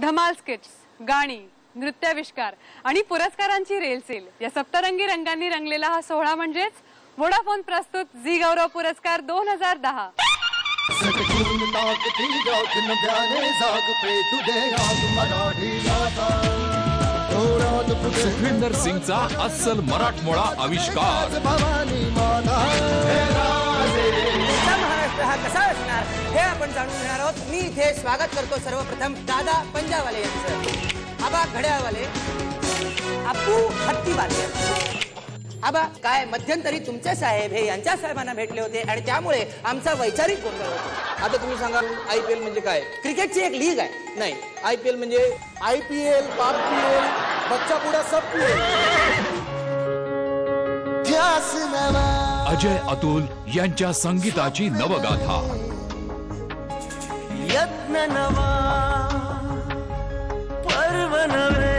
धमाल स्किट्स, गाणी, नृत्याविष्कार आणि पुरस्कारांची रेलसेल या सप्तरंगी रंगांनी रंगलेला हा सोहळा म्हणजेच वोडाफोन प्रस्तुत झी गौरव पुरस्कार 2010। सुखविंदर सिंगचा अस्सल मराठमोळा आविष्कार। महाराष्ट्र हा कसा असणार हे आपण जाणून घेणार आहोत। मी इथे स्वागत करतो सर्वप्रथम दादा पंजावाले यांचं, आबा घड्याळवाले, आपू हत्तीवाले। आबा काय मध्यंतरी तुमचे साहेब हे यांच्या साहेबांना भेटले होते आणि त्यामुळे आमचा वैचारिक गोंधळ होता। आता तुम्ही सांगा IPL म्हणजे काय? क्रिकेटची एक लीग आहे। नाही, IPL म्हणजे IPL, PAPL, बच्चा बुडा सब पिएल। अजय अतुल यांच्या संगीताची नवगाथा। यत्न नवा पर्व नवे,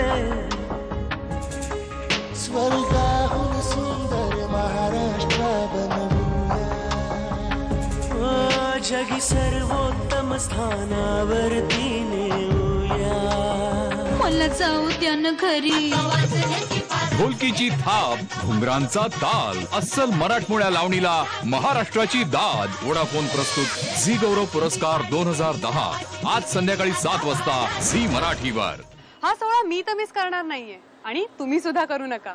स्वर्गाहून सुंदर महाराष्ट्र बनवूया, जगी सर्वोत्तम स्थानावरती नेऊया, मला जाऊ द्या ना घरी। ढोलकीची थाप, घुंगरांचा ताल, अस्सल मराठमोळ्या लावणीला महाराष्ट्राची दाद। वोडाफोन प्रस्तुत झी गौरव पुरस्कार 2010 आज संध्याकाळी 7 वाजता झी मराठीवर। हा सोहळा मी तर मिस करणार नाहीये आणि तुम्ही सुद्धा करू नका।